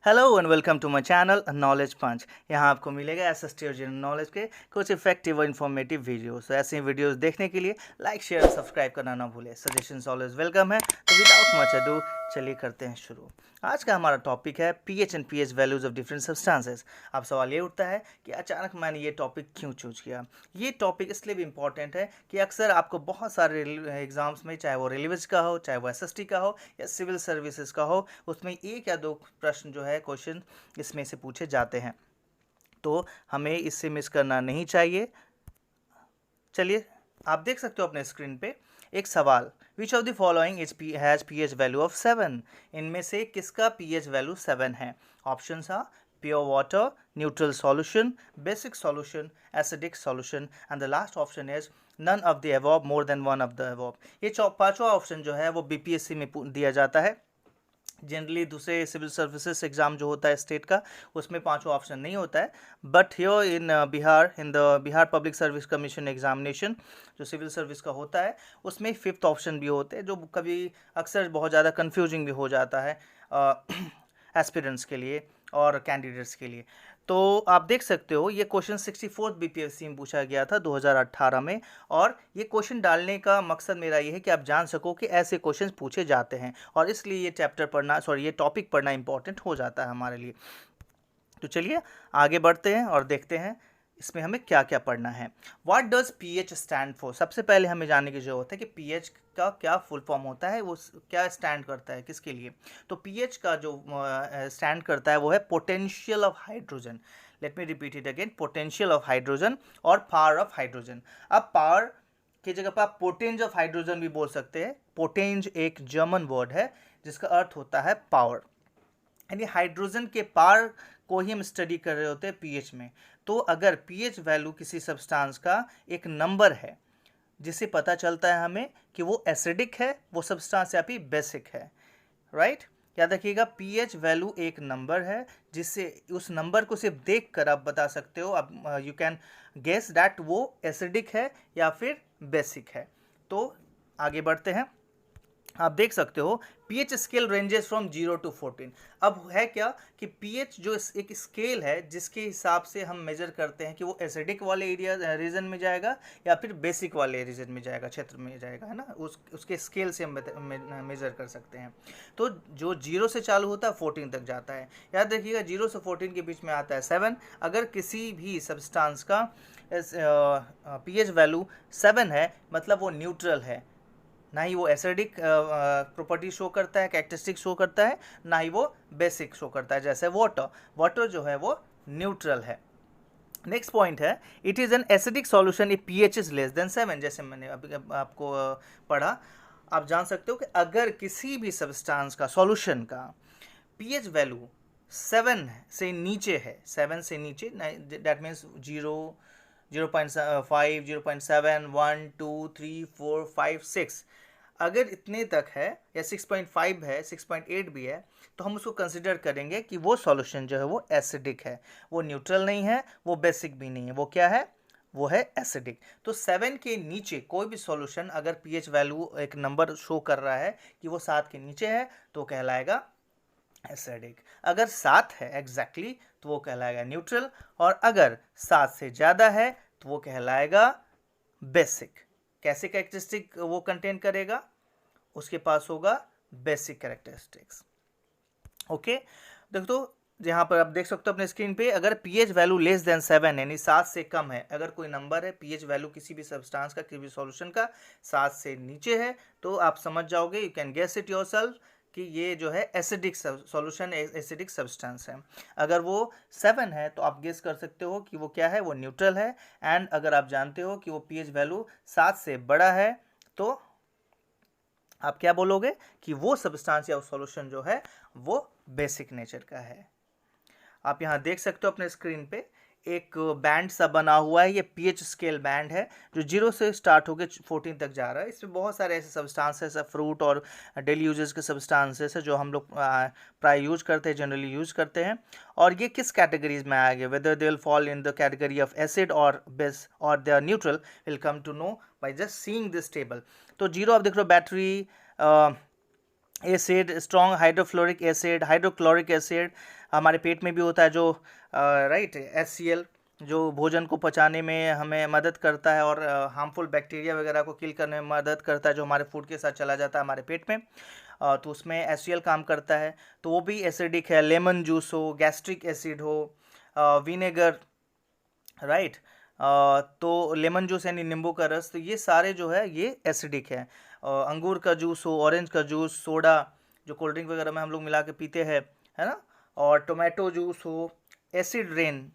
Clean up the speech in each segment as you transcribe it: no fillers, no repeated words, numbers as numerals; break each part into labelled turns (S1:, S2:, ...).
S1: Hello and welcome to my channel knowledge punch. यहाँ आपको मिलेगा एसएसटी और जनरल नॉलेज के कुछ इफेक्टिव और इन्फॉर्मेटिव वीडियोस। तो ऐसे वीडियोस देखने के लिए लाइक शेयर और सब्सक्राइब करना ना भूलें। सजेशंस ऑलवेज वेलकम है। तो विदाउट मच अडू चलिए करते हैं शुरू। आज का हमारा टॉपिक है pH and pH values of different substances. अब सवाल ये उठता है कि अचानक मैंने ये टॉपिक क्यों चूज किया। ये टॉपिक इसलिए भी इम्पॉर्टेंट है कि अक्सर आपको बहुत सारे एग्जाम्स में, चाहे वो रेलवेज का हो, चाहे वो एसएसटी का हो या सिविल सर्विसेज का हो, उसमें एक या दो प्रश्न जो है क्वेश्चन इसमें से पूछे जाते हैं। तो हमें इससे मिस करना नहीं चाहिए। चलिए आप देख सकते हो अपने स्क्रीन पे एक सवाल, which of the following is has pH value of 7। इनमें से किसका पीएच वैल्यू 7 है। Options are pure water, neutral solution, basic solution, acidic solution and the last option is none of the above, more than one of the above. ये पांचवा option जो है वो BPSC में दिया जाता है। जनरली दूसरे सिविल सर्विसेज एग्ज़ाम जो होता है स्टेट का, उसमें पांचों ऑप्शन नहीं होता है। But here in Bihar, in the Bihar public service commission examination जो सिविल सर्विस का होता है, उसमें फिफ्थ ऑप्शन भी होते हैं, जो कभी अक्सर बहुत ज़्यादा कंफ्यूजिंग भी हो जाता है एस्पिरेंट्स के लिए और कैंडिडेट्स के लिए। तो आप देख सकते हो ये क्वेश्चन 64th बीपीएससी में पूछा गया था 2018 में। और ये क्वेश्चन डालने का मकसद मेरा ये है कि आप जान सको कि ऐसे क्वेश्चन पूछे जाते हैं, और इसलिए ये चैप्टर पढ़ना, ये टॉपिक पढ़ना इंपॉर्टेंट हो जाता है हमारे लिए। तो चलिए आगे बढ़ते हैं और देखते हैं इसमें हमें क्या क्या पढ़ना है। What does pH stand for. सबसे पहले हमें जानने की जरूरत है कि पीएच का क्या फुल फॉर्म होता है, वो क्या स्टैंड करता है, किसके लिए। तो पीएच का जो स्टैंड करता है वो है potential of hydrogen. Let me repeat it again, potential of hydrogen और पावर ऑफ हाइड्रोजन। अब पावर की जगह पर आप पोटेंज ऑफ हाइड्रोजन भी बोल सकते हैं। पोटेंज एक जर्मन वर्ड है जिसका अर्थ होता है पावर, यानी हाइड्रोजन के पावर को ही हम स्टडी कर रहे होते हैं पीएच में। तो अगर पीएच वैल्यू किसी सब्सटेंस का एक नंबर है, जिससे पता चलता है हमें कि वो एसिडिक है, वो सब्सटेंस या फिर बेसिक है, राइट। याद रखिएगा, पीएच वैल्यू एक नंबर है जिससे उस नंबर को सिर्फ देख कर आप बता सकते हो, अब यू कैन गेस दैट वो एसिडिक है या फिर बेसिक है। तो आगे बढ़ते हैं। आप देख सकते हो pH scale ranges from 0 to 14। अब है क्या कि पीएच जो एक स्केल है जिसके हिसाब से हम मेजर करते हैं कि वो एसिडिक वाले एरिया रीजन में जाएगा या फिर बेसिक वाले रीजन में जाएगा, क्षेत्र में जाएगा, है ना। उसके स्केल से हम मेजर कर सकते हैं। तो जो 0 से चालू होता है 14 तक जाता है। याद रखिएगा 0 से 14 के बीच में आता है 7। अगर किसी भी सब्सटेंस का पीएच वैल्यू 7 है मतलब वो न्यूट्रल है, ना ही वो एसिडिक प्रॉपर्टी शो करता है, कैरेक्टरिस्टिक शो करता है, ना ही वो बेसिक शो करता है। जैसे वाटर जो है वो न्यूट्रल है। नेक्स्ट पॉइंट है, it is an acidic solution if pH is less than 7। जैसे मैंने अभी आपको पढ़ा, आप जान सकते हो कि अगर किसी भी सब्सटेंस का सॉल्यूशन का पीएच वैल्यू 7 से नीचे है, 7 से नीचे, दैट मीन्स 0, 0.5, 0.7, 1, 2, 3, 4, 5, 6, अगर इतने तक है या 6.5 है, 6.8 भी है, तो हम उसको कंसिडर करेंगे कि वो सॉल्यूशन जो है वो एसिडिक है। वो न्यूट्रल नहीं है, वो बेसिक भी नहीं है, वो क्या है, वो है एसिडिक। तो 7 के नीचे कोई भी सॉल्यूशन अगर पीएच वैल्यू एक नंबर शो कर रहा है कि वो 7 के नीचे है तो कहलाएगा एसिडिक। अगर 7 है एग्जैक्टली तो वो कहलाएगा न्यूट्रल, और अगर 7 से ज़्यादा है तो वो कहलाएगा बेसिक। कैसे कैरेक्टरिस्टिक वो कंटेन करेगा, उसके पास होगा बेसिक कैरेक्टरिस्टिक्स। ओके, देखो यहाँ पर आप देख सकते हो अपने स्क्रीन पे, अगर पीएच वैल्यू लेस देन 7 यानी 7 से कम है, अगर कोई नंबर है पीएच वैल्यू किसी भी सब्सटेंस का, किसी भी सॉल्यूशन का 7 से नीचे है, तो आप समझ जाओगे, you can guess it yourself कि ये जो है एसिडिक सॉल्यूशन, एसिडिक सब्सटेंस है। अगर वो 7 है तो आप गेस कर सकते हो कि वो क्या है, वो न्यूट्रल है। एंड अगर आप जानते हो कि वो पीएच वैल्यू 7 से बड़ा है तो आप क्या बोलोगे कि वो सब्सटेंस या सॉल्यूशन जो है वो बेसिक नेचर का है। आप यहाँ देख सकते हो अपने स्क्रीन पे एक बैंड सा बना हुआ है, ये पीएच स्केल बैंड है जो 0 से स्टार्ट होकर 14 तक जा रहा है। इसमें बहुत सारे ऐसे सब्सटेंसेस है, फ्रूट और डेली यूजेस के सब्सटेंसेस है जो हम लोग प्राय यूज करते हैं, जनरली यूज करते हैं। और ये किस कैटेगरीज में आएंगे, whether they will fall in the category of acid और बेस और they are neutral, will come to know by just seeing this table. तो 0 आप देख रहे हो battery, acid, strong hydrofluoric acid, hydrochloric acid, हमारे पेट में भी होता है जो राइट HCl, जो भोजन को पचाने में हमें मदद करता है और हार्मफुल बैक्टीरिया वगैरह को किल करने में मदद करता है, जो हमारे फूड के साथ चला जाता है हमारे पेट में। तो उसमें HCl काम करता है, तो वो भी एसिडिक है। लेमन जूस हो, गैस्ट्रिक एसिड हो, विनेगर, राइट, तो लेमन जूस यानी नींबू का रस, तो ये सारे जो है ये एसिडिक है। अंगूर का जूस हो, ऑरेंज का जूस, सोडा जो कोल्ड ड्रिंक वगैरह में हम लोग मिला के पीते हैं, है ना, और टोमेटो जूस हो, एसिड रेन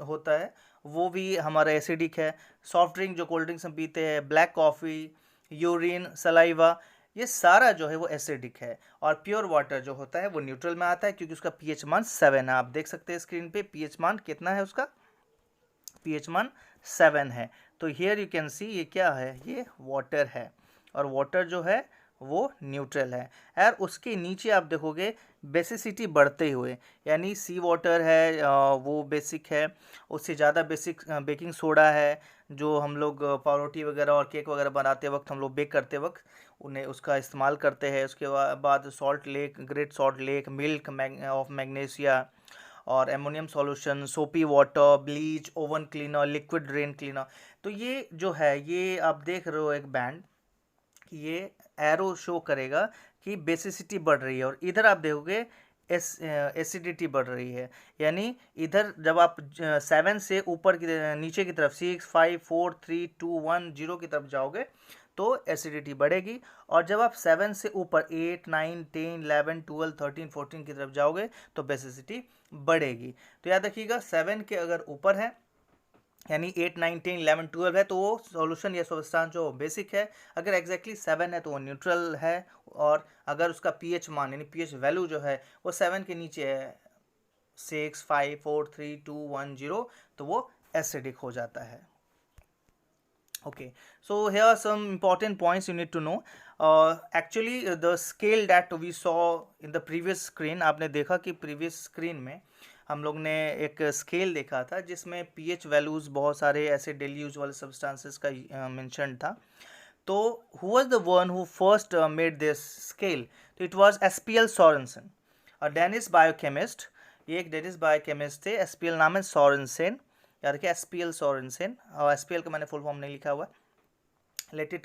S1: होता है, वो भी हमारा एसिडिक है। सॉफ्ट ड्रिंक जो कोल्ड ड्रिंक्स हम पीते हैं, ब्लैक कॉफ़ी, यूरिन, सलाइवा, ये सारा जो है वो एसिडिक है। और प्योर वाटर जो होता है वो न्यूट्रल में आता है, क्योंकि उसका पीएच मान 7 है। आप देख सकते हैं स्क्रीन पे पीएच मान कितना है उसका, पीएच मान 7 है। तो हियर यू कैन सी ये क्या है, ये वाटर है, और वाटर जो है वो न्यूट्रल है। और उसके नीचे आप देखोगे बेसिसिटी बढ़ते हुए, यानी सी वाटर है वो बेसिक है, उससे ज़्यादा बेसिक बेकिंग सोडा है, जो हम लोग पावरोटी वगैरह और केक वगैरह बनाते वक्त, हम लोग बेक करते वक्त उन्हें उसका इस्तेमाल करते हैं। उसके बाद salt lake, great salt lake, milk of magnesia, और एमोनियम सॉल्यूशन, सोपी water, bleach, oven cleaner, liquid drain cleaner. तो ये जो है, ये आप देख रहे हो एक बैंड, ये एरो शो करेगा कि बेसिसिटी बढ़ रही है, और इधर आप देखोगे एसिडिटी बढ़ रही है। यानी इधर जब आप 7 से ऊपर की नीचे की तरफ 6, 5, 4, 3, 2, 1, 0 की तरफ जाओगे तो एसिडिटी बढ़ेगी, और जब आप 7 से ऊपर 8, 9, 10, 11, 12, 13, 14 की तरफ जाओगे तो बेसिसिटी बढ़ेगी। तो याद रखिएगा 7 के अगर ऊपर है, यानी 8, 9, 10, 11, 12 है, तो वो सॉल्यूशन या सब्सटेंस जो बेसिक है। अगर एग्जैक्टली 7 है तो वो न्यूट्रल है, और अगर उसका पीएच मान यानी पीएच वैल्यू जो है वो 7 के नीचे है, 6, 5, 4, 3, 2, 1, 0, तो वो एसिडिक हो जाता है। Okay, so here are some important points you need to know. Actually, the scale that we saw in the previous screen, आपने देखा कि previous screen में हम लोग ने एक स्केल देखा था जिसमें pH वैल्यूज़ बहुत सारे ऐसे डेली यूज वाले सब्सटेंसेस का मेंशन था। तो who was the one who first made this scale? तो it was SPL Sorensen, a Danish biochemist। ये एक डेनिश बायोकेमिस्ट थे, SPL नाम है सोरेनसेन, याद रखिए SPL सोरेनसेन, और SPL का मैंने फुल फॉर्म नहीं लिखा हुआ, let it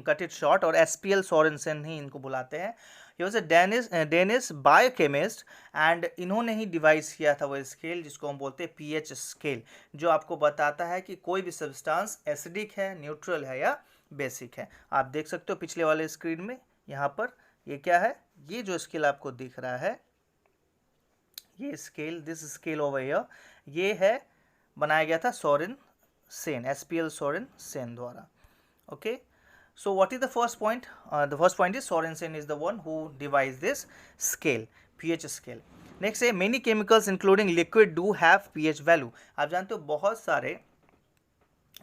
S1: cut it short, और SPL सोरेनसेन ही इनको बुलाते हैं। ये was a Danish biochemist, and इन्होंने ही डिवाइस किया था वो स्केल जिसको हम बोलते हैं पीएच स्केल, जो आपको बताता है कि कोई भी सब्सटेंस एसिडिक है, न्यूट्रल है या बेसिक है। आप देख सकते हो पिछले वाले स्क्रीन में, यहाँ पर ये क्या है, ये जो स्केल आपको दिख रहा है, ये scale, this scale over here, ये है बनाया गया था सोरेनसेन, SPL सोरेनसेन द्वारा। Okay, so what is the first point? The first point is Sorensen is the one who devised this scale, pH scale. Next है many chemicals including liquid do have pH value. आप जानते हो बहुत सारे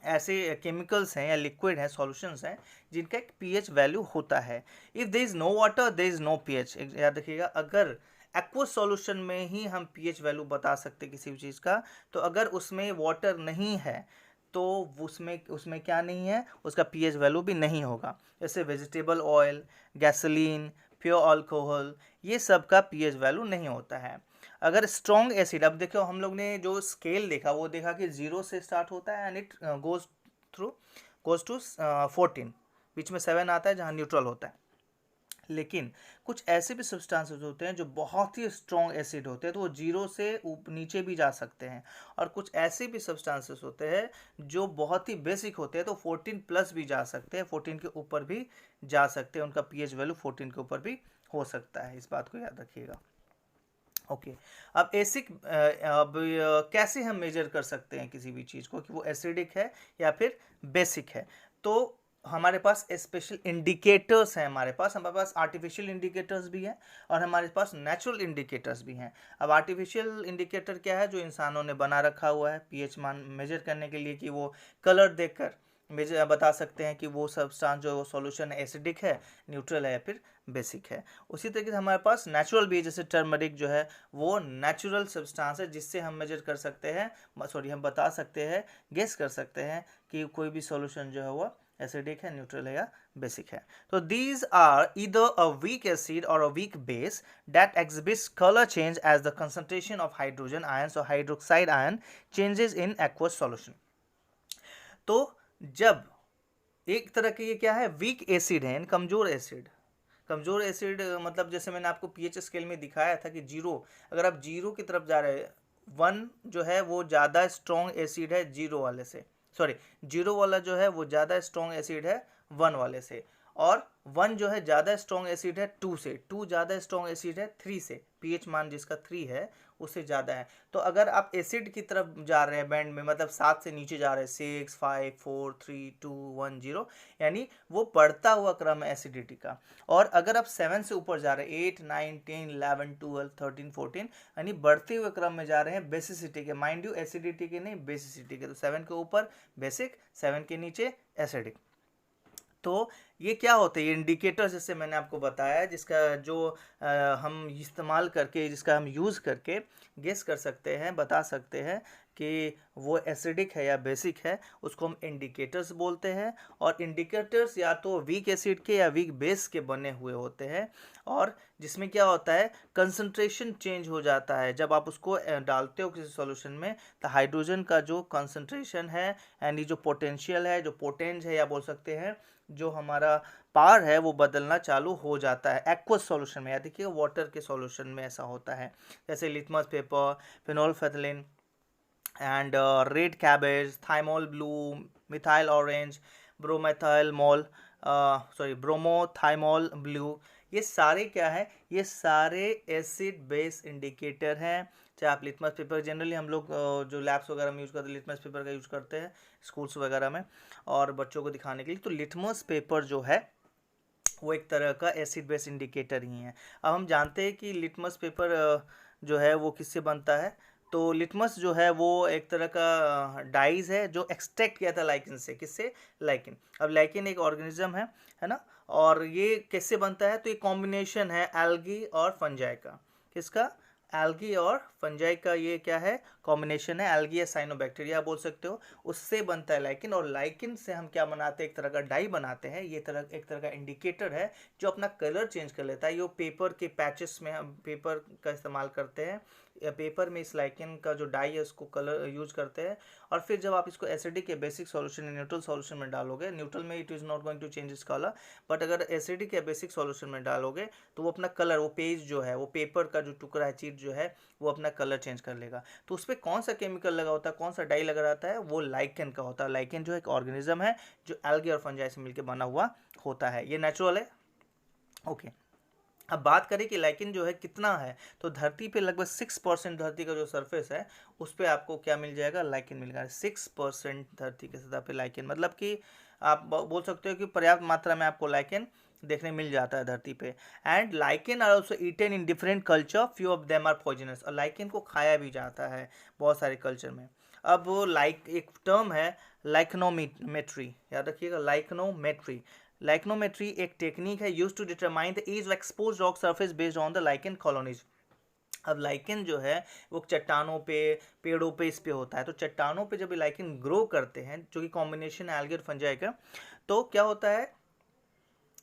S1: ऐसे chemicals हैं या liquid हैं, सॉल्यूशंस हैं जिनका एक पीएच वैल्यू होता है। If there is no water there is no pH. याद रखिएगा, अगर एक्वस सॉल्यूशन में ही हम पीएच वैल्यू बता सकते किसी भी चीज़ का, तो अगर उसमें वाटर नहीं है तो उसमें क्या नहीं है, उसका पीएच वैल्यू भी नहीं होगा। जैसे vegetable oil, gasoline, pure alcohol, ये सब का पीएच वैल्यू नहीं होता है। अगर स्ट्रॉन्ग एसिड, अब देखो हम लोग ने जो स्केल देखा वो देखा कि 0 से स्टार्ट होता है एंड इट गोज टू 14, बीच में 7 आता है जहाँ न्यूट्रल होता है। लेकिन कुछ ऐसे भी सब्सटेंसेस होते हैं जो बहुत ही स्ट्रॉन्ग एसिड होते हैं, तो वो 0 से नीचे भी जा सकते हैं, और कुछ ऐसे भी सब्सटेंसेस होते हैं जो बहुत ही बेसिक होते हैं, तो 14 प्लस भी जा सकते हैं, 14 के ऊपर भी जा सकते हैं, उनका पीएच वैल्यू 14 के ऊपर भी हो सकता है। इस बात को याद रखिएगा। ओके, अब कैसे हम मेजर कर सकते हैं किसी भी चीज़ को कि वो एसिडिक है या फिर बेसिक है? तो हमारे पास स्पेशल इंडिकेटर्स हैं, हमारे पास आर्टिफिशियल इंडिकेटर्स भी हैं और हमारे पास नेचुरल इंडिकेटर्स भी हैं। अब आर्टिफिशियल इंडिकेटर क्या है? जो इंसानों ने बना रखा हुआ है पीएच मान मेजर करने के लिए, कि वो कलर देखकर मेजर बता सकते हैं कि वो सब्सटेंस जो सॉल्यूशन है एसिडिक है, न्यूट्रल है या फिर बेसिक है। उसी तरीके से हमारे पास नेचुरल भी है, जैसे टर्मरिक जो है वो नेचुरल सब्सटेंस है जिससे हम मेजर कर सकते हैं, हम बता सकते हैं, गेस कर सकते हैं कि कोई भी सॉल्यूशन जो है वो एसिडिक है, न्यूट्रल है या बेसिक है। तो these are either a weak acid और a weak base that exhibits colour change as the concentration of hydrogen ions और hydroxide ion changes in aqueous solution. तो जब एक तरह के ये क्या है, वीक एसिड है, कमजोर एसिड। कमजोर एसिड मतलब जैसे मैंने आपको पीएच स्केल में दिखाया था कि जीरो, अगर आप जीरो की तरफ जा रहे हैं, वन जो है वो ज़्यादा स्ट्रॉन्ग एसिड है जीरो वाले से, सॉरी जीरो वाला जो है वो ज़्यादा स्ट्रॉन्ग एसिड है वन वाले से, और वन जो है ज़्यादा स्ट्रॉन्ग एसिड है टू से, टू ज़्यादा स्ट्रॉन्ग एसिड है थ्री से, पीएच मान जिसका थ्री है उससे ज़्यादा है। तो अगर आप एसिड की तरफ जा रहे हैं बैंड में, मतलब सात से नीचे जा रहे हैं, 6 5 4 3 2 1 0, यानी वो बढ़ता हुआ क्रम है एसिडिटी का। और अगर आप 7 से ऊपर जा रहे हैं, 8 9 10 11 12 13 14, यानी बढ़ते हुए क्रम में जा रहे हैं बेसिसिटी के, माइंड यू एसिडिटी के नहीं बेसिसिटी के। तो 7 के ऊपर बेसिक, 7 के नीचे एसिडिक। तो ये क्या होते हैं, ये इंडिकेटर जैसे मैंने आपको बताया, जिसका जो हम इस्तेमाल करके, जिसका हम यूज़ करके गेस कर सकते हैं, बता सकते हैं कि वो एसिडिक है या बेसिक है, उसको हम इंडिकेटर्स बोलते हैं। और इंडिकेटर्स या तो वीक एसिड के या वीक बेस के बने हुए होते हैं, और जिसमें क्या होता है, कंसंट्रेशन चेंज हो जाता है जब आप उसको डालते हो किसी सॉल्यूशन में। तो हाइड्रोजन का जो कंसंट्रेशन है, यानी जो पोटेंशियल है, जो पोटेंज है, या बोल सकते हैं जो हमारा पार है, वो बदलना चालू हो जाता है एक्वस सॉल्यूशन में। या देखिए वाटर के सॉल्यूशन में ऐसा होता है, जैसे litmus paper, phenolphthalein and red cabbage, thymol blue, methyl orange, bromethyl mall, bromothymol blue, ये सारे क्या है, ये सारे एसिड बेस इंडिकेटर हैं। चाहे आप लिटमस पेपर, जनरली हम लोग जो लैब्स वगैरह में यूज़ करते हैं लिटमस पेपर का यूज़ करते हैं स्कूल्स वगैरह में और बच्चों को दिखाने के लिए। तो लिटमस पेपर जो है वो एक तरह का एसिड बेस इंडिकेटर ही है। अब हम जानते हैं कि लिटमस पेपर जो है वो किससे बनता है। तो लिटमस जो है वो एक तरह का डाइज है जो एक्सट्रैक्ट किया था लाइकिन से। किससे? लाइकिन। अब लाइकिन एक ऑर्गेनिज्म है ना, और ये कैसे बनता है, तो ये कॉम्बिनेशन है एल्गी और फंजाई का। किसका? एल्गी और फंजाई का ये क्या है, कॉम्बिनेशन है। एल्गी या साइनोबैक्टीरिया बोल सकते हो, उससे बनता है लाइकिन। और लाइकिन से हम क्या बनाते हैं, एक तरह का डाई बनाते हैं। ये एक तरह का इंडिकेटर है जो अपना कलर चेंज कर लेता है। ये पेपर के पैचेस में हम पेपर का इस्तेमाल करते हैं, या पेपर में इस लाइकिन का जो डाई है उसको कलर यूज करते हैं। और फिर जब आप इसको एसिडिक या बेसिक सॉल्यूशन या न्यूट्रल सॉल्यूशन में डालोगे, न्यूट्रल में it is not going to change इस कलर, बट अगर एसिडिक या बेसिक सॉल्यूशन में डालोगे तो वो अपना कलर, वो पेज जो है, वो पेपर का जो टुकड़ा है, चीज जो है, वो अपना कलर चेंज कर लेगा। तो उस पर कौन सा केमिकल लगा होता है, कौन सा डाई लगा रहता है, वो लाइकेन का होता है। लाइकेन जो एक ऑर्गेनिज्म है जो एल्गी और फंजाई से मिलकर बना हुआ होता है। ये नेचुरल है। ओके, अब बात करें कि लाइकिन जो है कितना है, तो धरती पे लगभग 6% धरती का जो सरफेस है उस पर आपको क्या मिल जाएगा, लाइकिन मिल जाएगा। 6% धरती के सतह पे लाइकिन, मतलब कि आप बोल सकते हो कि पर्याप्त मात्रा में आपको लाइकिन देखने मिल जाता है धरती पे। And lichen are also eaten in different culture, few of them are poisonous. और लाइकिन को खाया भी जाता है बहुत सारे कल्चर में। अब एक टर्म है लाइकनोमेट्री, याद रखिएगा, लाइकनोमेट्री। लाइकनोमेट्री एक टेक्निक है use to determine the age of expose rock surface based on the lichen colonies. अब लाइकन जो है वो चट्टानों पे, पेड़ों पे, इस पे होता है। तो चट्टानों पे जब लाइकन ग्रो करते हैं, जो कि कॉम्बिनेशन है एल्गी और फंजाई का, तो क्या होता है,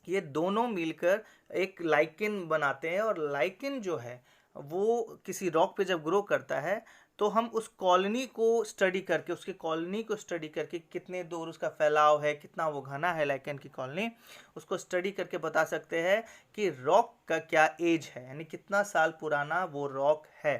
S1: ये दोनों मिलकर एक लाइकन बनाते हैं। और लाइकन जो है वो किसी रॉक पे जब ग्रो करता है तो हम उस कॉलोनी को स्टडी करके, उसके कॉलोनी को स्टडी करके, कितने दूर उसका फैलाव है, कितना वो घना है लाइकन की कॉलोनी, उसको स्टडी करके बता सकते हैं कि रॉक का क्या एज है, यानी कितना साल पुराना वो रॉक है।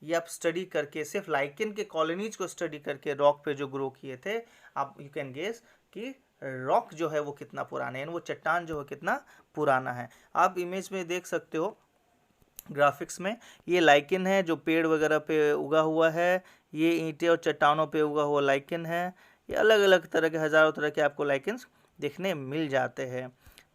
S1: ये आप स्टडी करके, सिर्फ लाइकन के कॉलोनीज को स्टडी करके, रॉक पे जो ग्रो किए थे, आप यू कैन गेस कि रॉक जो है वो कितना पुराना है, वो चट्टान जो है कितना पुराना है। आप इमेज में देख सकते हो ग्राफिक्स में, ये लाइकन है जो पेड़ वगैरह पे उगा हुआ है, ये ईंटें और चट्टानों पे उगा हुआ लाइकन है। ये अलग अलग तरह के, हज़ारों तरह के आपको लाइकन्स देखने मिल जाते हैं।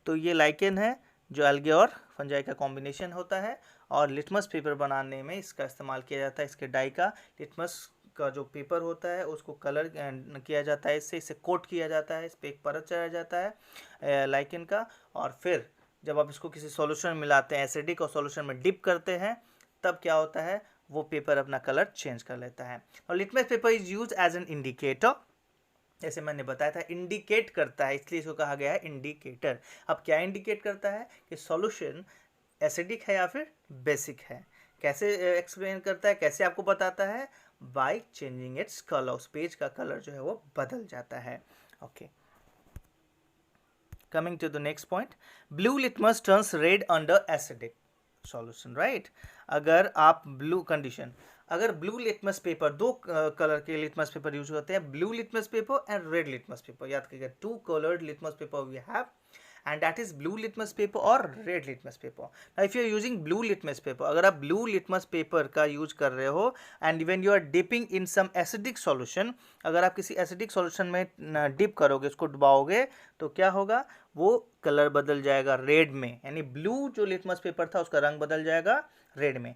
S1: तो ये लाइकन है जो एल्गी और फंजाई का कॉम्बिनेशन होता है, और लिटमस पेपर बनाने में इसका इस्तेमाल किया जाता है। इसके डाई का, लिटमस का जो पेपर होता है उसको कलर किया जाता है, इसे कोट किया जाता है, इस पर एक परत चढ़ाया जाता है लाइकन का। और फिर जब आप इसको किसी सॉल्यूशन में मिलाते हैं, एसिडिक और सॉल्यूशन में डिप करते हैं, तब क्या होता है, वो पेपर अपना कलर चेंज कर लेता है। और litmus paper is use as an indicator जैसे मैंने बताया था इंडिकेट करता है, इसलिए इसको कहा गया है इंडिकेटर। अब क्या इंडिकेट करता है कि सॉल्यूशन एसिडिक है या फिर बेसिक है। कैसे एक्सप्लेन करता है, कैसे आपको बताता है? बाय चेंजिंग इट्स कलर, उस पेज का कलर जो है वो बदल जाता है। Okay, coming to the next point, blue litmus turns red under acidic solution, right. अगर आप ब्लू कंडीशन, अगर ब्लू लिटमस पेपर, दो कलर के लिटमस पेपर यूज होते हैं, blue litmus paper and red litmus paper, याद करिएगा, two coloured litmus paper we have and that is blue litmus paper or red litmus paper. Now if you are using blue litmus paper, अगर आप blue litmus paper का use कर रहे हो and when you are dipping in some acidic solution, अगर आप किसी acidic solution में डिप करोगे, उसको डुबाओगे, तो क्या होगा? वो कलर बदल जाएगा रेड में, यानी ब्लू जो लिटमस पेपर था उसका रंग बदल जाएगा रेड में।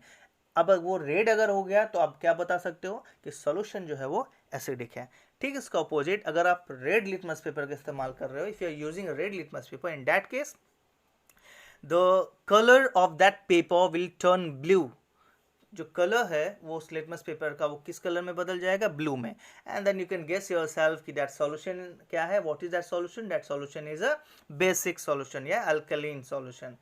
S1: अब वो रेड अगर हो गया तो आप क्या बता सकते हो कि सॉल्यूशन जो है वो एसिडिक है। ठीक, इसका अपोजिट, अगर आप रेड लिटमस पेपर का इस्तेमाल कर रहे हो, if you are using red litmus paper, in that case the colour of that paper will turn blue. जो कलर है वो उस लिटमस पेपर का वो किस कलर में बदल जाएगा? ब्लू में। And then you can guess yourself कि दैट सॉल्यूशन क्या है, what is that solution? That solution is a basic solution या अल्कलीन सॉल्यूशन,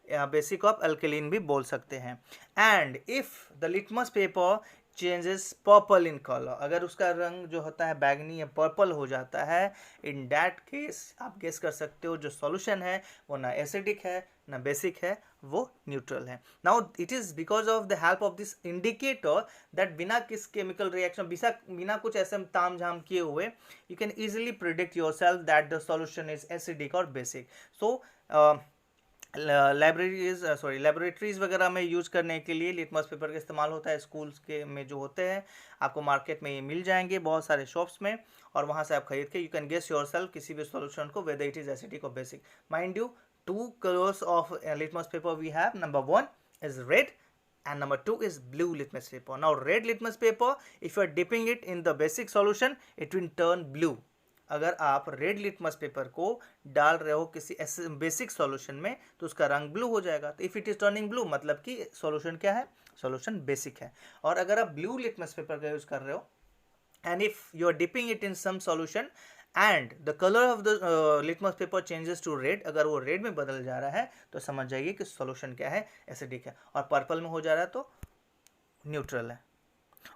S1: या बेसिक ऑफ अल्कलीन भी बोल सकते हैं। And if the litmus paper changes purple in colour, अगर उसका रंग जो होता है बैगनी या पर्पल हो जाता है, इन दैट केस आप गेस कर सकते हो जो सॉल्यूशन है वो ना एसिडिक है ना बेसिक है, वो न्यूट्रल है। Now it is because of the help of this indicator that बिना किस केमिकल रिएक्शन, बिना कुछ ऐसे ताम झाम किए हुए, you can easily predict your self that the solution is acidic और बेसिक। सो लेबोरेटरीज वगैरह में यूज करने के लिए लिटमस पेपर का इस्तेमाल होता है। स्कूल्स के में जो होते हैं, आपको मार्केट में ये मिल जाएंगे बहुत सारे शॉप्स में, और वहाँ से आप खरीद के यू कैन गेस योरसेल्फ किसी भी सॉल्यूशन को वेदर इट इज एसिडिक और basic. Mind you, two colors of litmus paper we have. Number 1 is red and number 2 is blue litmus paper. Now red litmus paper, if you are dipping it in the basic solution, it will turn blue. अगर आप red litmus paper को डाल रहे हो किसी basic solution में तो उसका रंग ब्लू हो जाएगा। तो if it is turning blue मतलब कि सॉल्यूशन क्या है? सॉल्यूशन बेसिक है। और अगर आप ब्लू लिटमस पेपर का यूज कर रहे हो and if you are dipping it in some solution and the color of the litmus paper changes to red, अगर वो रेड में बदल जा रहा है तो समझ जाइए कि सॉल्यूशन क्या है? एसिडिक है। और पर्पल में हो जा रहा है तो न्यूट्रल है।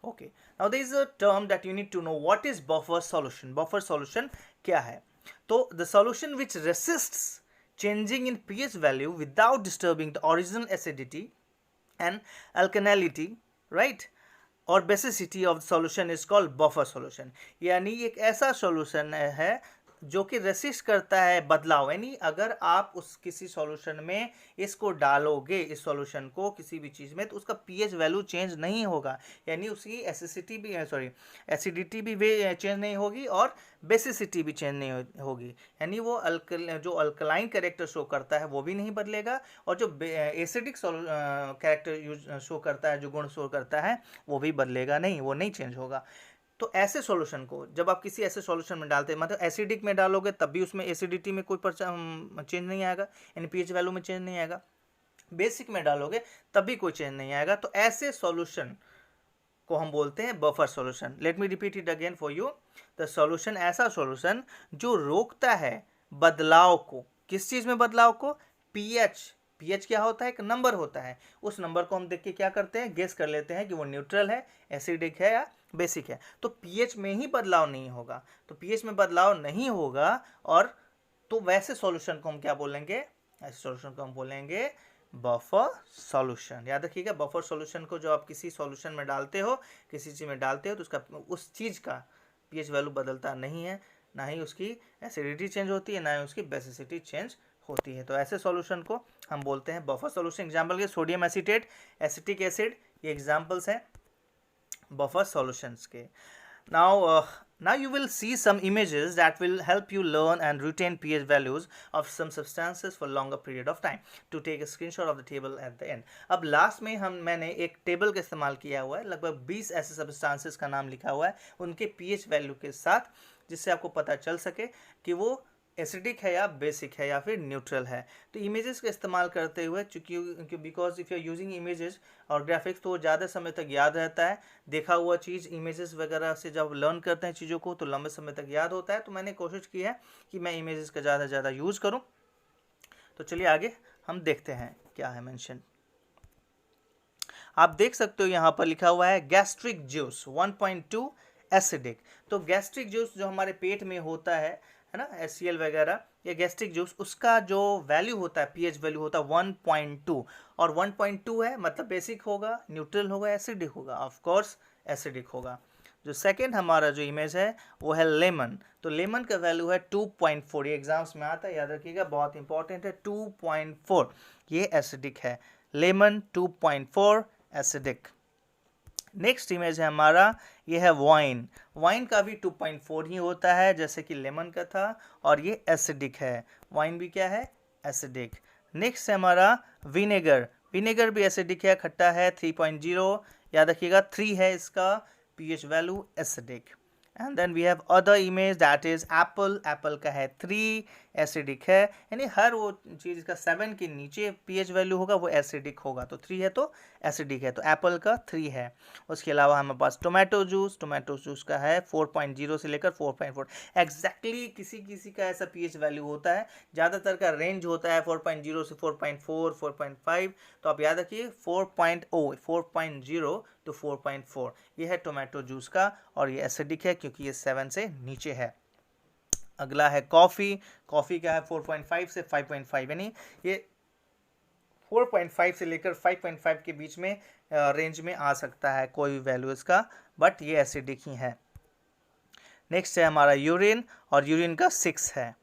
S1: Okay, now there is a term that you need to know, what is buffer solution. Buffer solution क्या है? तो the solution which resists changing in pH value without disturbing the original acidity and alkalinity, right, और basicity of solution is called buffer solution. यानी एक ऐसा solution है जो कि रेसिस्ट करता है बदलाव, यानी अगर आप उस किसी सॉल्यूशन में इसको डालोगे, इस सॉल्यूशन को किसी भी चीज़ में, तो उसका पीएच वैल्यू चेंज नहीं होगा, यानी उसकी एसिडिटी भी एसिडिटी भी चेंज नहीं होगी और बेसिसिटी भी चेंज नहीं होगी, यानी वो जो अल्कलाइन कैरेक्टर शो करता है वो भी नहीं बदलेगा, और जो एसिडिक कैरेक्टर शो करता है, जो गुण शो करता है, वो भी बदलेगा नहीं, वो नहीं चेंज होगा। तो ऐसे सॉल्यूशन को जब आप किसी ऐसे सॉल्यूशन में डालते हैं, मतलब एसिडिक में डालोगे तब भी उसमें एसिडिटी में कोई चेंज नहीं आएगा, यानी पीएच वैल्यू में चेंज नहीं आएगा। बेसिक में डालोगे तब भी कोई चेंज नहीं आएगा। तो ऐसे सॉल्यूशन को हम बोलते हैं buffer solution. Let me repeat it again for you. The solution, ऐसा सॉल्यूशन जो रोकता है बदलाव को, किस चीज़ में बदलाव को? पीएच। पीएच क्या होता है? एक नंबर होता है। उस नंबर को हम देख के क्या करते हैं? गेस कर लेते हैं कि वो न्यूट्रल है, एसिडिक है या बेसिक है। तो पीएच में ही बदलाव नहीं होगा। तो पीएच में बदलाव नहीं होगा, और तो वैसे सॉल्यूशन को हम क्या बोलेंगे? ऐसे सॉल्यूशन को हम बोलेंगे बफर सॉल्यूशन। याद रखिएगा, बफर सॉल्यूशन को जो आप किसी सॉल्यूशन में डालते हो, किसी चीज़ में डालते हो, तो उसका उस चीज़ का पीएच वैल्यू बदलता नहीं है, ना ही उसकी एसिडिटी चेंज होती है, ना ही उसकी बेसिसिटी चेंज होती है। तो ऐसे सॉल्यूशन को हम बोलते हैं बफर सॉल्यूशन। एग्जाम्पल के सोडियम एसीटेट, एसिटिक एसिड, ये एग्जाम्पल्स हैं बफर सॉल्यूशंस के। Now you will see some images that will help you learn and retain pH values of some substances for longer period of time. To take a screenshot of the table at the end. अब last में मैंने एक table का इस्तेमाल किया हुआ है, लगभग 20 ऐसे सब्सटेंसेस का नाम लिखा हुआ है उनके pH वैल्यू के साथ, जिससे आपको पता चल सके कि वो एसिडिक है या बेसिक है या फिर न्यूट्रल है। तो इमेजेस का इस्तेमाल करते हुए, चूँकि because if you are using images और ग्राफिक्स तो ज़्यादा समय तक याद रहता है। देखा हुआ चीज़ इमेजेस वगैरह से जब लर्न करते हैं चीज़ों को तो लंबे समय तक याद होता है। तो मैंने कोशिश की है कि मैं इमेजेस का ज़्यादा से ज़्यादा यूज़ करूँ। तो चलिए आगे हम देखते हैं क्या है मेंशन। आप देख सकते हो यहाँ पर लिखा हुआ है गैस्ट्रिक जूस 1.2 एसिडिक। तो गैस्ट्रिक जूस जो हमारे पेट में होता है ना, HCl वगैरह, ये गैस्ट्रिक जूस उसका जो वैल्यू होता है, pH वैल्यू होता है 1.2। और 1.2 है मतलब बेसिक होगा, न्यूट्रल होगा, एसिडिक होगा, ऑफ कोर्स एसिडिक होगा। जो सेकेंड हमारा जो इमेज है वो है लेमन। तो लेमन का वैल्यू है 2.4। ये एग्जाम्स में आता है, याद रखिएगा, बहुत इंपॉर्टेंट है। 2.4 ये एसिडिक है। Lemon 2.4 acidic. नेक्स्ट इमेज है हमारा, ये है वाइन। वाइन का भी 2.4 ही होता है जैसे कि लेमन का था, और ये एसिडिक है। वाइन भी क्या है, एसिडिक। नेक्स्ट है हमारा विनेगर। विनेगर भी एसिडिक है, खट्टा है, 3.0। याद रखिएगा 3 है इसका pH value, acidic. And then we have other image that is apple. Apple का है 3, एसिडिक है। यानी हर वो चीज़ का 7 के नीचे pH वैल्यू होगा वो एसिडिक होगा। तो 3 है तो एसिडिक है, तो एप्पल का 3 है। उसके अलावा हमारे पास टोमेटो जूस। टोमेटो जूस का है 4.0 से लेकर 4.4। एग्जैक्टली किसी किसी का ऐसा pH वैल्यू होता है, ज़्यादातर का रेंज होता है 4.0 से 4.4, 4.5। तो आप याद रखिए 4.0 टू 4.4 ये है टोमेटो जूस का, और ये एसिडिक है क्योंकि ये 7 से नीचे है। अगला है कॉफ़ी। कॉफ़ी का है 4.5 से 5.5, यानी ये 4.5 से लेकर 5.5 के बीच में रेंज में आ सकता है कोई भी वैल्यू इसका, बट ये एसिडिक ही है। नेक्स्ट है हमारा यूरिन, और यूरिन का 6 है।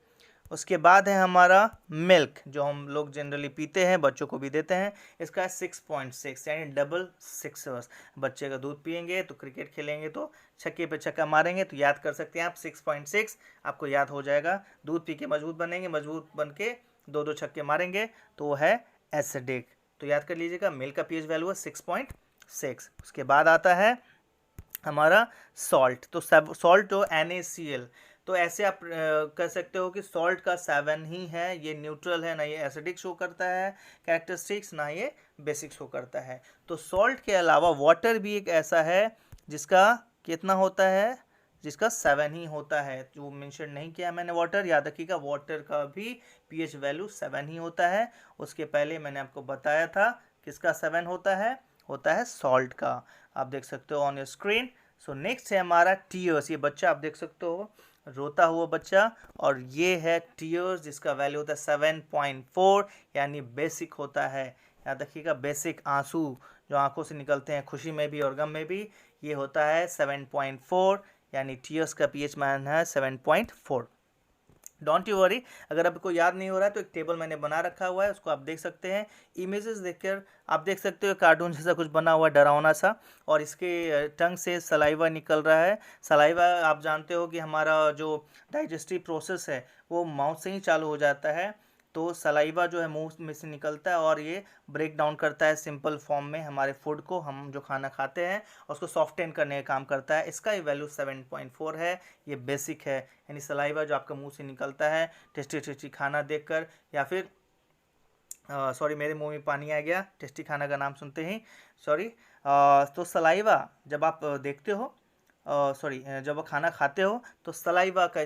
S1: उसके बाद है हमारा मिल्क, जो हम लोग जनरली पीते हैं, बच्चों को भी देते हैं, इसका है 6.6, यानी डबल 6। बच्चे का दूध पियेंगे तो क्रिकेट खेलेंगे तो छक्के पे छक्का मारेंगे तो याद कर सकते हैं आप 6.6, आपको याद हो जाएगा। दूध पी के मजबूत बनेंगे, मजबूत बन के 2-2 छक्के मारेंगे तो वो है एसिडिक। तो याद कर लीजिएगा मिल्क का pH वैल्यू है 6.6। उसके बाद आता है हमारा सॉल्ट। तो सब सॉल्ट जो NaCl, तो ऐसे आप कह सकते हो कि सॉल्ट का 7 ही है। ये न्यूट्रल है, ना ये एसिडिक शो करता है कैरेक्टरिस्टिक्स, ना ये बेसिक शो करता है। तो सॉल्ट के अलावा वाटर भी एक ऐसा है जिसका कितना होता है, जिसका 7 ही होता है, जो मेंशन नहीं किया मैंने वाटर। याद रखिएगा वाटर का भी pH वैल्यू 7 ही होता है। उसके पहले मैंने आपको बताया था किसका 7 होता है सॉल्ट का। आप देख सकते हो on your screen. So next है हमारा टीयर्स। ये बच्चा आप देख सकते हो, रोता हुआ बच्चा, और ये है टीयर्स जिसका वैल्यू होता है 7.4, यानी बेसिक होता है। याद रखिएगा बेसिक, आंसू जो आंखों से निकलते हैं खुशी में भी और गम में भी, ये होता है 7.4, यानी टीयर्स का pH मान है 7.4। डोंट यू वरी, अगर आपको याद नहीं हो रहा है तो एक टेबल मैंने बना रखा हुआ है, उसको आप देख सकते हैं। इमेजेस देखकर आप देख सकते हो कार्टून जैसा कुछ बना हुआ है, डरावना सा, और इसके टंग से सलाइवा निकल रहा है। सलाइवा आप जानते हो कि हमारा जो डाइजेस्टिव प्रोसेस है वो माउथ से ही चालू हो जाता है। तो सलाइवा जो है मुंह में से निकलता है और ये ब्रेक डाउन करता है सिंपल फॉर्म में हमारे फूड को, हम जो खाना खाते हैं, और उसको सॉफ्टेन करने का काम करता है। इसका ही वैल्यू 7.4 है, ये बेसिक है। यानी सलाइवा जो आपका मुंह से निकलता है टेस्टी टेस्टी खाना देखकर, या फिर सॉरी मेरे मुंह में पानी आ गया टेस्टी खाना का नाम सुनते ही, सॉरी। तो सलाइवा जब आप देखते हो, जब आप खाना खाते हो तो सलाइवा का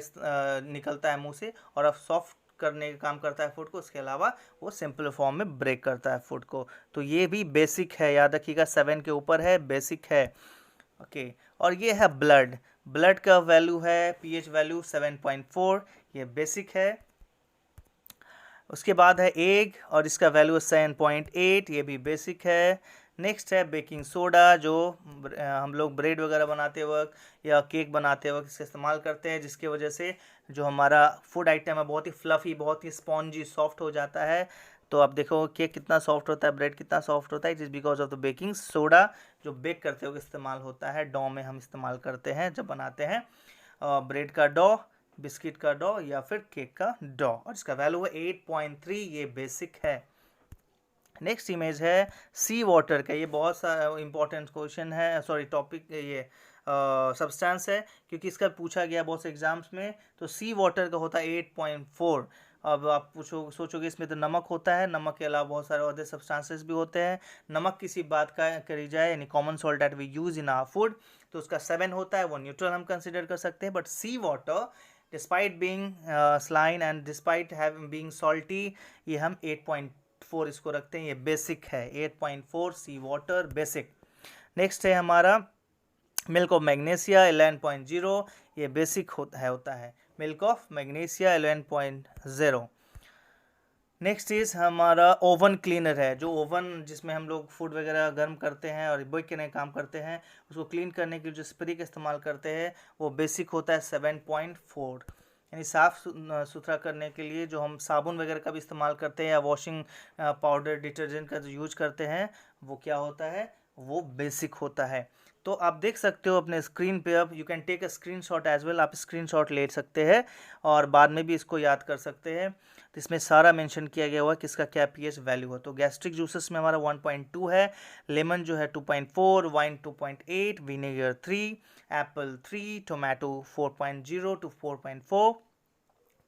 S1: निकलता है मुंह से, और अब सॉफ्ट करने का काम करता है फूड को। उसके अलावा वो सिंपल फॉर्म में ब्रेक करता है फूड को। तो ये भी बेसिक है, याद रखिएगा 7 के ऊपर है, बेसिक है। ओके, और ये है ब्लड। ब्लड का वैल्यू है pH वैल्यू 7.4, ये बेसिक है। उसके बाद है एग, और इसका वैल्यू है 7.8, ये भी बेसिक है। नेक्स्ट है बेकिंग सोडा, जो हम लोग ब्रेड वगैरह बनाते वक्त या केक बनाते वक्त इसका इस्तेमाल करते हैं, जिसकी वजह से जो हमारा फूड आइटम है बहुत ही फ्लफ़ी, बहुत ही स्पॉन्जी, सॉफ्ट हो जाता है। तो आप देखो केक कितना सॉफ्ट होता है, ब्रेड कितना सॉफ्ट होता है, it is because of the baking soda, जो बेक करते वक्त इस्तेमाल होता है। डो में हम इस्तेमाल करते हैं जब बनाते हैं ब्रेड का डो, बिस्किट का डो, या फिर केक का डो, और इसका वैल्यू है 8.3, ये बेसिक है। नेक्स्ट इमेज है सी वाटर का। ये बहुत सा इंपॉर्टेंट क्वेश्चन है, सॉरी टॉपिक, ये सब्सटेंस है, क्योंकि इसका पूछा गया बहुत से एग्जाम्स में। तो सी वाटर का होता है 8.4। अब आप सोचोगे इसमें तो नमक होता है, नमक के अलावा बहुत सारे अदर सब्सटेंसेस भी होते हैं। नमक किसी बात का करी जाए यानी common salt that we use in our food, तो उसका 7 होता है, वो न्यूट्रल हम कंसिडर कर सकते हैं। But sea water despite being saline and despite being salty, ये हम 8.4 इसको रखते हैं, ये बेसिक है। 8.4 सी वाटर बेसिक। नेक्स्ट है हमारा मिल्क ऑफ मैग्नीशिया 11.0, ये बेसिक होता है milk of magnesia 11.0। Next is हमारा ओवन क्लीनर है, जो ओवन जिसमें हम लोग फूड वगैरह गर्म करते हैं और बेक करने का काम करते हैं, उसको क्लीन करने के लिए जो स्प्रे का इस्तेमाल करते हैं वो बेसिक होता है 7.4। यानी साफ़ सुथरा करने के लिए जो हम साबुन वगैरह का भी इस्तेमाल करते हैं या वॉशिंग पाउडर डिटर्जेंट का जो यूज करते हैं, वो क्या होता है, वो बेसिक होता है। तो आप देख सकते हो अपने स्क्रीन पे, अब you can take a screenshot as well, आप स्क्रीनशॉट ले सकते हैं और बाद में भी इसको याद कर सकते हैं। तो इसमें सारा मेंशन किया गया हुआ है किसका क्या पीएच वैल्यू है। तो गैस्ट्रिक जूसेस में हमारा 1.2 है, लेमन जो है 2.4, wine 2.8, vinegar 3, apple 3, tomato 4.0 to 4.4,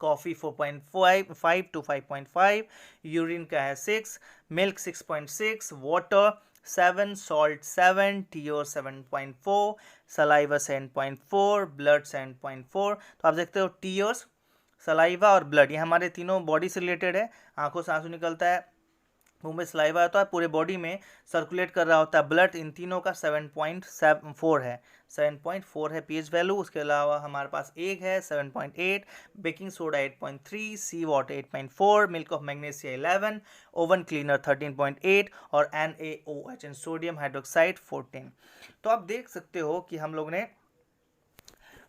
S1: coffee 4.5 to 5.5, urine का है 6, milk 6.6, water 7, salt 7, to 7.4, saliva 7.4, blood 7.4। तो आप देखते हो टीओस, सलाइवा और ब्लड ये हमारे तीनों बॉडी से रिलेटेड है। आंखों से आंसू निकलता है, मुंह में सलाइवा होता है, पूरे बॉडी में सर्कुलेट कर रहा होता है ब्लड, इन तीनों का 7.4 है, 7.4 है पीएच वैल्यू। उसके अलावा हमारे पास एग है 7.8, baking soda 8.3, sea water 8.4, milk of magnesia 11, oven cleaner 13.8 और NaOH सोडियम हाइड्रोक्साइड 14। तो आप देख सकते हो कि हम लोग ने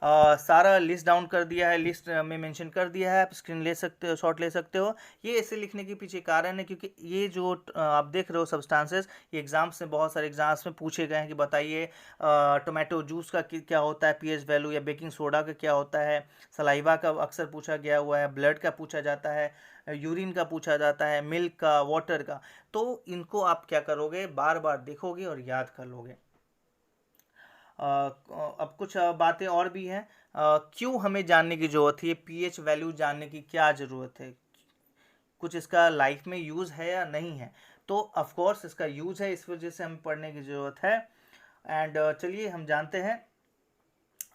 S1: सारा लिस्ट डाउन कर दिया है, लिस्ट में मेंशन कर दिया है, आप स्क्रीन ले सकते हो, शॉट ले सकते हो। ये ऐसे लिखने के पीछे कारण है क्योंकि ये जो आप देख रहे हो सब्सटेंसेस, ये एग्जाम्स में बहुत सारे एग्जाम्स में पूछे गए हैं कि बताइए टोमेटो जूस का क्या होता है पीएच वैल्यू, या बेकिंग सोडा का क्या होता है, सलाइवा का अक्सर पूछा गया हुआ है, ब्लड का पूछा जाता है, यूरिन का पूछा जाता है, मिल्क का, वाटर का। तो इनको आप क्या करोगे, बार बार देखोगे और याद कर लोगे। अब कुछ बातें और भी हैं। क्यों हमें जानने की ज़रूरत है, ये पीएच वैल्यू जानने की क्या ज़रूरत है, कुछ इसका लाइफ में यूज़ है या नहीं है। तो ऑफ कोर्स इसका यूज़ है, इस वजह से हमें पढ़ने की ज़रूरत है। एंड चलिए हम जानते हैं।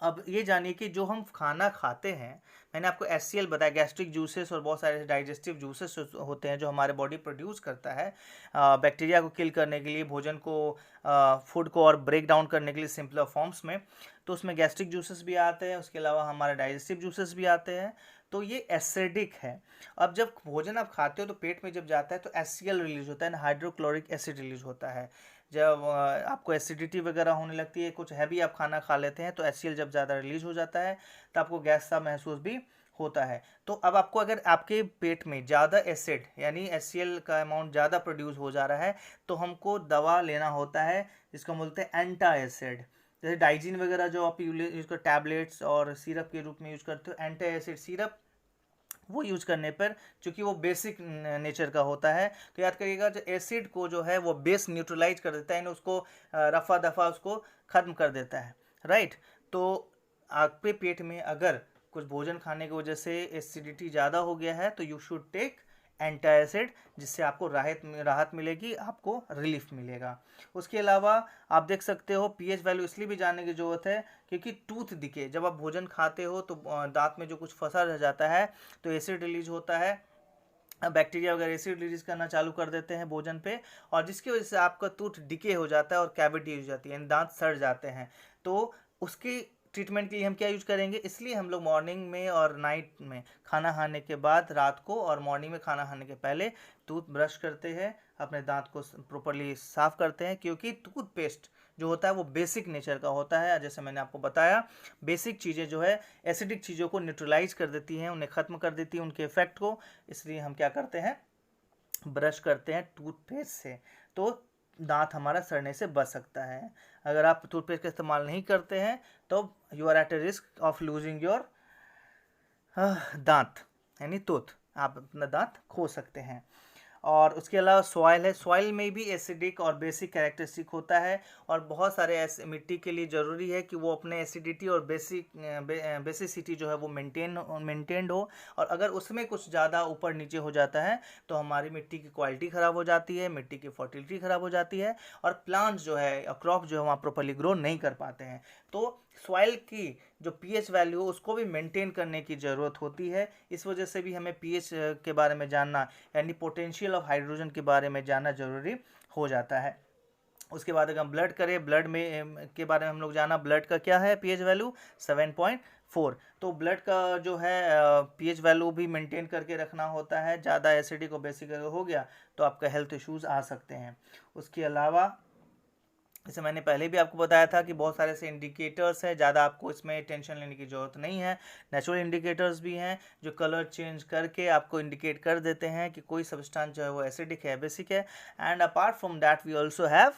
S1: अब ये जानिए कि जो हम खाना खाते हैं, मैंने आपको HCl बताया, गैस्ट्रिक जूसेस और बहुत सारे डाइजेस्टिव जूसेस होते हैं जो हमारे बॉडी प्रोड्यूस करता है बैक्टीरिया को किल करने के लिए, भोजन को फूड को और ब्रेक डाउन करने के लिए सिंपलर फॉर्म्स में। तो उसमें गैस्ट्रिक जूसेस भी आते हैं, उसके अलावा हमारे डाइजेस्टिव जूसेस भी आते हैं। तो ये एसिडिक है। अब जब भोजन आप खाते हो तो पेट में जब जाता है तो HCl रिलीज होता है ना, हाइड्रोक्लोरिक एसिड रिलीज होता है। जब आपको एसिडिटी वगैरह होने लगती है, कुछ हैवी आप खाना खा लेते हैं, तो HCl जब ज़्यादा रिलीज हो जाता है तो आपको गैस सा महसूस भी होता है। तो अब आपको अगर आपके पेट में ज़्यादा एसिड यानी HCl का अमाउंट ज़्यादा प्रोड्यूस हो जा रहा है तो हमको दवा लेना होता है जिसको बोलते हैं एंटा एसिड। जैसे डाइजीन वगैरह जो आप यूज़ कर टैबलेट्स और सिरप के रूप में यूज़ करते हो, एंटा एसिड सिरप, वो यूज़ करने पर, चूँकि वो बेसिक नेचर का होता है, तो याद करिएगा जो एसिड को जो है वो बेस न्यूट्रलाइज कर देता है, यानी उसको रफ़ा दफ़ा उसको ख़त्म कर देता है, राइट। तो आपके पेट में अगर कुछ भोजन खाने की वजह से एसिडिटी ज़्यादा हो गया है तो यू शुड टेक एंटा एसिड, जिससे आपको राहत मिलेगी, आपको रिलीफ मिलेगा। उसके अलावा आप देख सकते हो पीएच वैल्यू इसलिए भी जानने की ज़रूरत है क्योंकि टूथ डिके, जब आप भोजन खाते हो तो दांत में जो कुछ फंसा रह जाता है तो एसिड रिलीज होता है, बैक्टीरिया वगैरह एसिड रिलीज करना चालू कर देते हैं भोजन पे, और जिसकी वजह से आपका टूथ डिके हो जाता है और कैविटी हो जाती है, दांत सड़ जाते हैं। तो उसकी ट्रीटमेंट के लिए हम क्या यूज करेंगे, इसलिए हम लोग मॉर्निंग में और नाइट में खाना खाने के बाद, रात को और मॉर्निंग में खाना खाने के पहले टूथ ब्रश करते हैं, अपने दांत को प्रॉपरली साफ करते हैं, क्योंकि टूथपेस्ट जो होता है वो बेसिक नेचर का होता है। जैसे मैंने आपको बताया, बेसिक चीज़ें जो है एसिडिक चीज़ों को न्यूट्रलाइज कर देती हैं, उन्हें ख़त्म कर देती हैं उनके इफेक्ट को, इसलिए हम क्या करते हैं, ब्रश करते हैं टूथपेस्ट से, तो दांत हमारा सड़ने से बच सकता है। अगर आप टूथपेस्ट का इस्तेमाल नहीं करते हैं तो you are at a risk of losing your दांत यानी टूथ, आप अपना दांत खो सकते हैं। और उसके अलावा सॉइल है, सॉइल में भी एसिडिक और बेसिक कैरेक्टरिस्टिक होता है, और बहुत सारे ऐसे मिट्टी के लिए ज़रूरी है कि वो अपने एसिडिटी और बेसिसिटी जो है वो मेंटेन्ड हो, और अगर उसमें कुछ ज़्यादा ऊपर नीचे हो जाता है तो हमारी मिट्टी की क्वालिटी ख़राब हो जाती है, मिट्टी की फर्टिलिटी ख़राब हो जाती है, और प्लांट्स जो है क्रॉप जो है वहाँ प्रॉपर्ली ग्रो नहीं कर पाते हैं। तो सॉइल की जो पीएच वैल्यू है उसको भी मेंटेन करने की ज़रूरत होती है। इस वजह से भी हमें पीएच के बारे में जानना, यानी पोटेंशियल ऑफ हाइड्रोजन के बारे में जानना ज़रूरी हो जाता है। उसके बाद अगर हम ब्लड करें, ब्लड में के बारे में हम लोग जाना, ब्लड का क्या है पीएच वैल्यू 7.4। तो ब्लड का जो है पीएच वैल्यू भी मेंटेन करके रखना होता है। ज़्यादा एसिडिक और बेसिक अगर हो गया तो आपका हेल्थ इश्यूज़ आ सकते हैं। उसके अलावा जैसे मैंने पहले भी आपको बताया था कि बहुत सारे ऐसे इंडिकेटर्स हैं, ज़्यादा आपको इसमें टेंशन लेने की ज़रूरत नहीं है। नेचुरल इंडिकेटर्स भी हैं जो कलर चेंज करके आपको इंडिकेट कर देते हैं कि कोई सब्सटेंस जो है वो एसिडिक है, बेसिक है। And apart from that we also have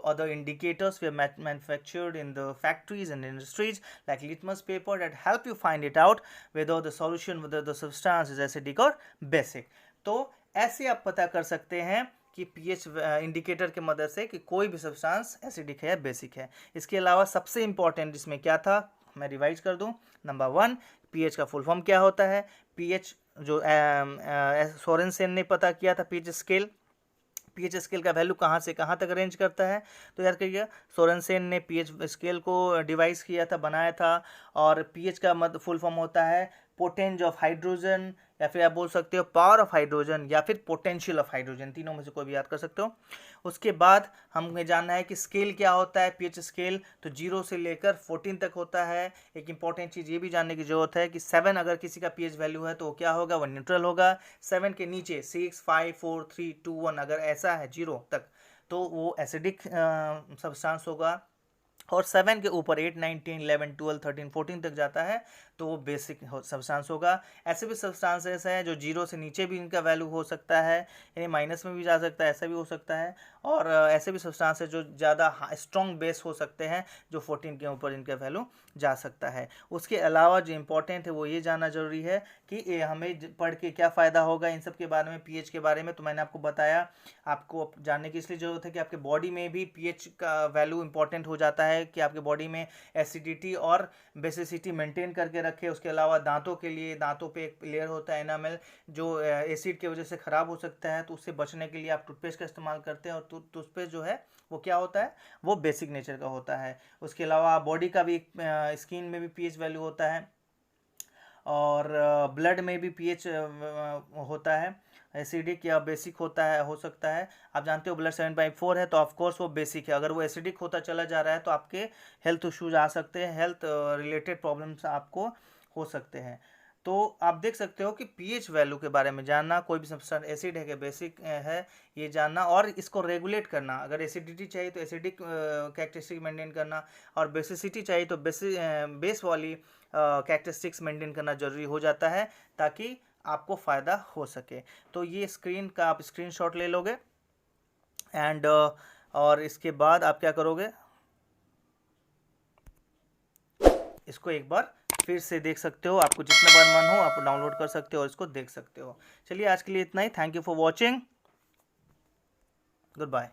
S1: other indicators we are manufactured in the factories and industries like litmus paper that help you find it out whether the solution, whether the substance is acidic or basic. तो ऐसे आप पता कर सकते हैं कि pH indicator की मदद से कि कोई भी सब्सटेंस एसिडिक है या बेसिक है। इसके अलावा सबसे इम्पॉर्टेंट इसमें क्या था, मैं रिवाइज कर दूं। नंबर 1, पीएच का फुल फॉर्म क्या होता है। पीएच जो सोरेनसेन ने पता किया था, पीएच स्केल, पीएच स्केल का वैल्यू कहाँ से कहाँ तक रेंज करता है। तो याद करिए सोरेनसेन ने पीएच स्केल को डिवाइस किया था, बनाया था, और पीएच का फुल फॉर्म होता है पोटेंज ऑफ हाइड्रोजन, या फिर आप बोल सकते हो पावर ऑफ हाइड्रोजन, या फिर पोटेंशियल ऑफ हाइड्रोजन, तीनों में से कोई भी याद कर सकते हो। उसके बाद हमें जानना है कि स्केल क्या होता है। पीएच स्केल तो 0 से लेकर 14 तक होता है। एक इंपॉर्टेंट चीज़ ये भी जानने की जरूरत है कि 7 अगर किसी का पीएच वैल्यू है तो वो क्या होगा, वो न्यूट्रल होगा। 7 के नीचे 6, 5, 4, 3, 2, 1 अगर ऐसा है 0 तक तो वो एसिडिक सब्सटेंस होगा, और 7 के ऊपर 8, 9, 10, 11, 12, 13, 14 तक जाता है तो वो बेसिक सब्सटेंस होगा। ऐसे भी सब्सटेंसेस हैं जो 0 से नीचे भी इनका वैल्यू हो सकता है, यानी माइनस में भी जा सकता है, ऐसा भी हो सकता है। और ऐसे भी सब्सटेंस है जो ज़्यादा स्ट्रॉन्ग बेस हो सकते हैं, जो 14 के ऊपर इनका वैल्यू जा सकता है। उसके अलावा जो इम्पोर्टेंट है वो ये जानना जरूरी है कि हमें पढ़ के क्या फ़ायदा होगा इन सब के बारे में, पीएच के बारे में। तो मैंने आपको बताया, आपको जानने की इसलिए ज़रूरत है कि आपके बॉडी में भी पीएच का वैल्यू इंपॉर्टेंट हो जाता है कि आपके बॉडी में एसिडिटी और बेसिसिटी मेंटेन करके रखे। उसके अलावा दांतों के लिए, दांतों पे एक लेयर होता है एनामेल जो एसिड की वजह से ख़राब हो सकता है, तो उससे बचने के लिए आप टूथपेस्ट का इस्तेमाल करते हैं, और टूथपेस्ट जो है वो क्या होता है, वो बेसिक नेचर का होता है। उसके अलावा बॉडी का भी स्किन में भी पीएच वैल्यू होता है, और ब्लड में भी पीएच होता है, एसिडिक या बेसिक होता है, हो सकता है। आप जानते हो ब्लड 7.4 है तो ऑफकोर्स वो बेसिक है। अगर वो एसिडिक होता चला जा रहा है तो आपके हेल्थ इश्यूज आ सकते हैं, हेल्थ रिलेटेड प्रॉब्लम्स आपको हो सकते हैं। तो आप देख सकते हो कि पीएच वैल्यू के बारे में जानना, कोई भी सब्सटेंस एसिड है कि बेसिक है ये जानना, और इसको रेगुलेट करना। अगर एसिडिटी चाहिए तो एसिडिक कैरेक्टरिस्टिक मेंटेन करना, और बेसिसिटी चाहिए तो बेस वाली कैरेक्टरिस्टिक्स मेंटेन करना ज़रूरी हो जाता है, ताकि आपको फ़ायदा हो सके। तो ये स्क्रीन का आप स्क्रीनशॉट ले लोगे, एंड और इसके बाद आप क्या करोगे, इसको एक बार फिर से देख सकते हो। आपको जितना बार मन हो आप डाउनलोड कर सकते हो और इसको देख सकते हो। चलिए आज के लिए इतना ही। Thank you for watching. Good bye.